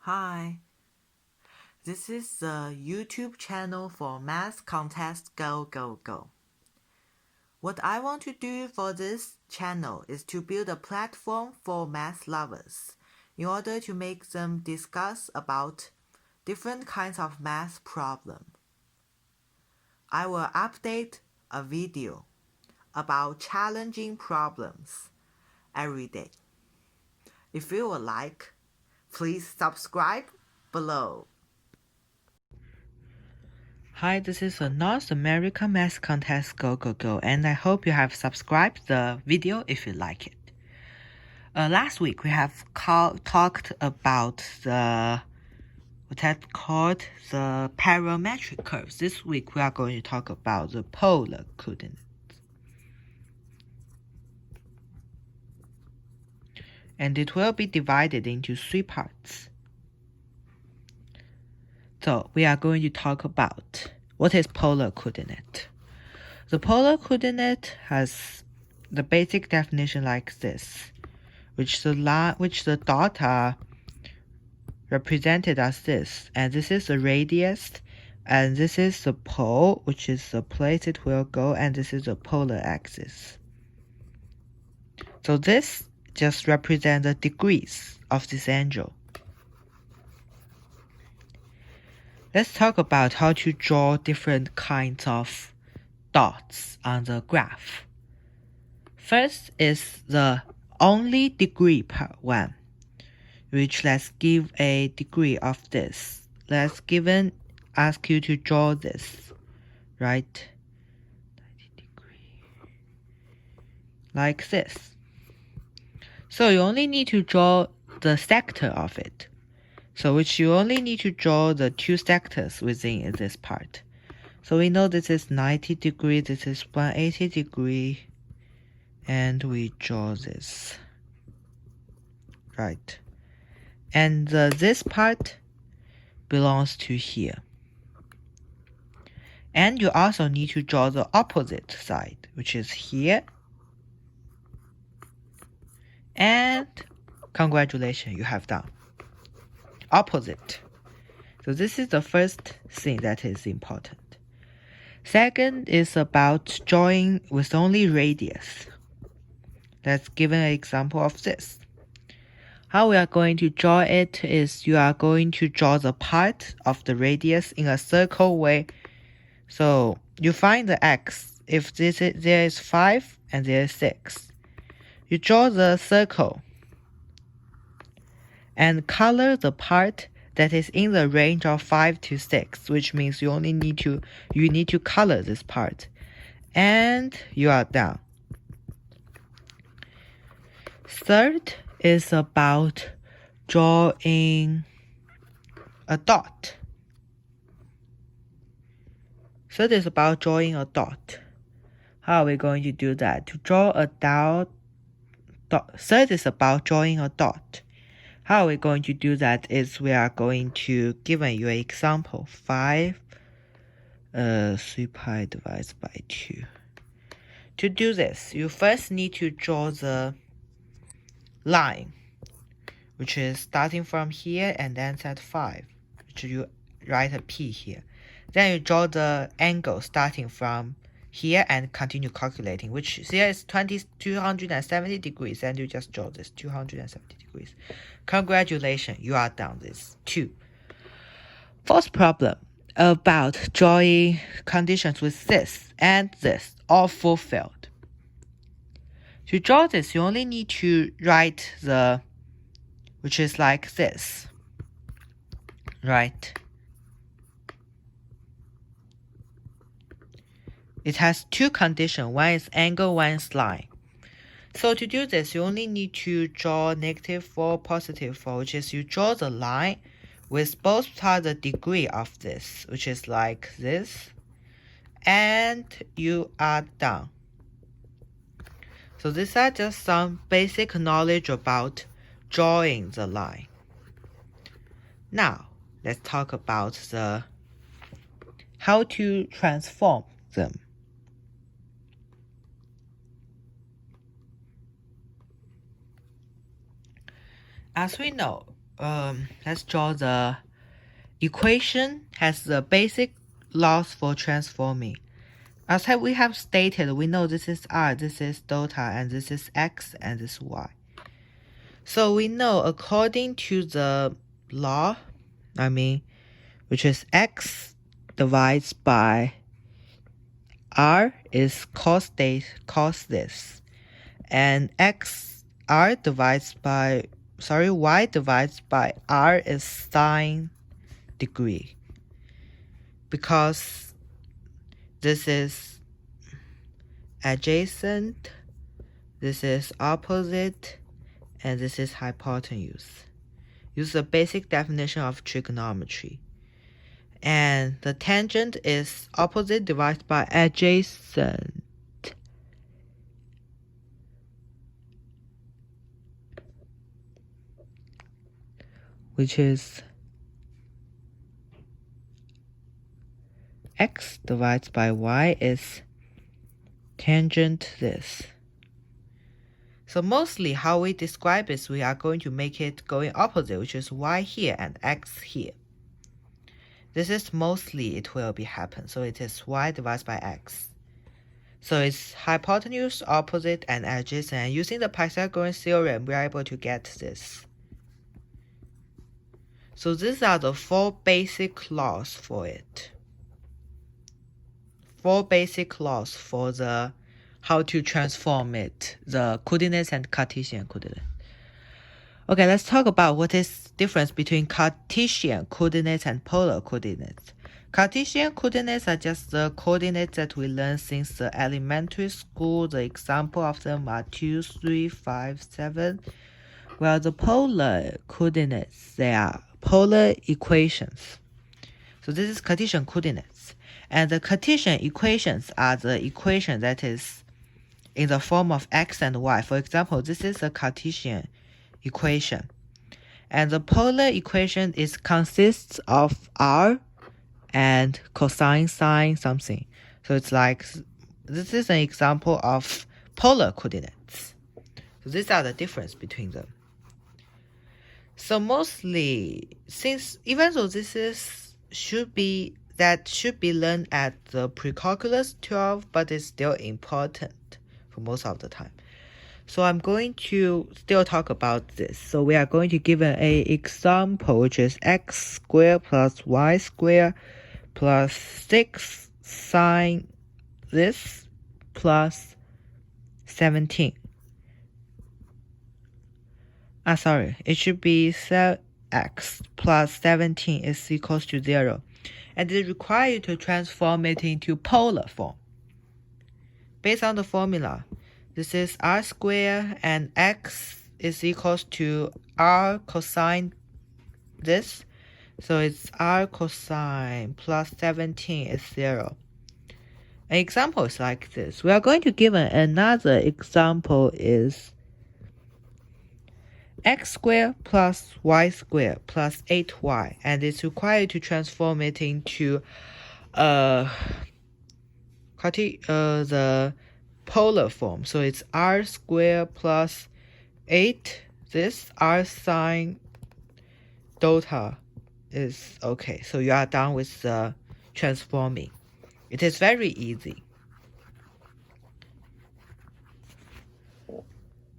Hi, this is the YouTube channel for Math Contest Go Go Go. What I want to do for this channel is to build a platform for math lovers in order to make them discuss about different kinds of math problems. I will update a video about challenging problems every day. If you would like, please subscribe below. Hi, this is a North American Math Contest Go Go Go, and I hope you have subscribed the video if you like it. Last week we have talked about what I called the parametric curves. This week we are going to talk about the polar coordinates. And it will be divided into 3 parts. So we are going to talk about what is polar coordinate. The polar coordinate has the basic definition like this, which the dot are represented as this, and this is the radius, and this is the pole, which is the place it will go, and this is the polar axis. So this just represents the degrees of this angle. Let's talk about how to draw different kinds of dots on the graph. First is the only degree per one, which let's give a degree of this. Let's ask you to draw this, right? 90 degree, like this. So you only need to draw the sector of it. So which you only need to draw the 2 sectors within this part. So we know this is 90 degree, this is 180 degree, and we draw this, right? And this part belongs to here. And you also need to draw the opposite side, which is here. And congratulations, you have done opposite. So this is the first thing that is important. Second is about drawing with only radius. Let's give an example of this. How we are going to draw it is you are going to draw the part of the radius in a circle way. So you find the x. If there is 5 and there is 6. You draw the circle and color the part that is in the range of 5 to 6, which means you need to color this part, and you are done. Third is about drawing a dot. Third is about drawing a dot. How are we going to do that? To draw a dot. Third is about drawing a dot. How are we going to do that is we are going to give you an example. 5 3 pi divided by 2. To do this, you first need to draw the line, which is starting from here and then set 5, which you write a P here. Then you draw the angle starting from here and continue calculating, which here is 270 degrees, and you just draw this 270 degrees. Congratulations, you are done this too. Fourth problem about drawing conditions with this and this all fulfilled. To draw this, you only need to write which is like this, right? It has 2 conditions. One is angle, one is line. So to do this, you only need to draw -4, +4, which is you draw the line with both parts the degree of this, which is like this, and you are done. So these are just some basic knowledge about drawing the line. Now, let's talk about how to transform them. As we know, let's draw the equation has the basic laws for transforming. As we have stated, we know this is r, this is delta, and this is x, and this is y. So we know according to the law, which is x divides by r is cos this, and y divides by r is sine degree, because this is adjacent, this is opposite, and this is hypotenuse. Use the basic definition of trigonometry. And the tangent is opposite divided by adjacent. Which is x divided by y is tangent this. So mostly how we describe is we are going to make it going opposite, which is y here and x here. This is mostly it will be happen. So it is y divided by x. So it's hypotenuse, opposite, and adjacent. And using the Pythagorean theorem, we are able to get this. So these are the 4 basic laws for it. 4 basic laws for the how to transform it, the coordinates and Cartesian coordinates. Okay, let's talk about what is difference between Cartesian coordinates and polar coordinates. Cartesian coordinates are just the coordinates that we learned since the elementary school. The example of them are 2, 3, 5, 7. While the polar coordinates, they are polar equations. So this is Cartesian coordinates. And the Cartesian equations are the equation that is in the form of x and y. For example, this is a Cartesian equation. And the polar equation consists of r and cosine, sine, something. So it's like, this is an example of polar coordinates. So these are the difference between them. So mostly, even though this should be learned at the pre-calculus 12, but it's still important for most of the time. So I'm going to still talk about this. So we are going to give an example, which is x squared plus y squared plus 6 sine this plus 17. It should be x plus 17 is equals to 0. And it requires you to transform it into polar form. Based on the formula, this is r squared and x is equals to r cosine this. So it's r cosine plus 17 is 0. An example is like this. We are going to give another example is x squared plus y squared plus 8y, and it's required to transform it into the polar form. So it's r squared plus 8, this r sine delta is okay. So you are done with the transforming. It is very easy.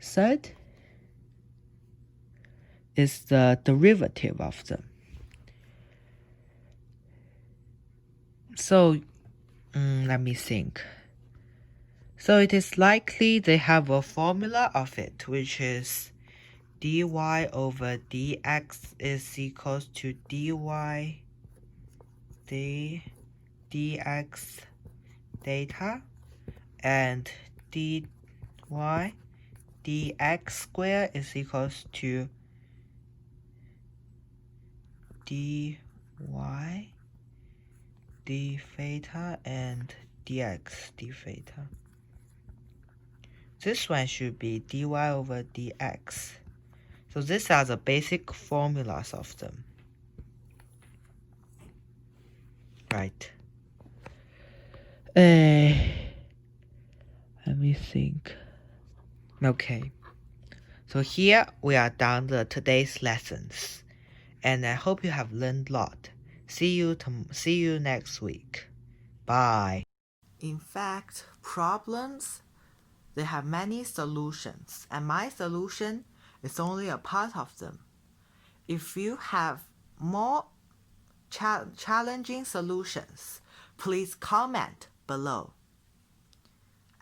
Third is the derivative of them. So let me think. So it is likely they have a formula of it, which is dy over dx is equals to dy dx data, and dy dx squared is equals to dy d theta and dx d theta. This one should be dy over dx. So these are the basic formulas of them. Right. Let me think. Okay. So here we are done today's lessons. and I hope you have learned a lot. See you next week. Bye. In fact, problems, they have many solutions, and my solution is only a part of them. If you have more challenging solutions, please comment below.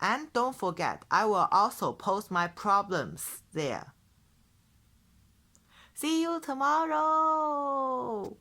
And don't forget, I will also post my problems there. See you tomorrow!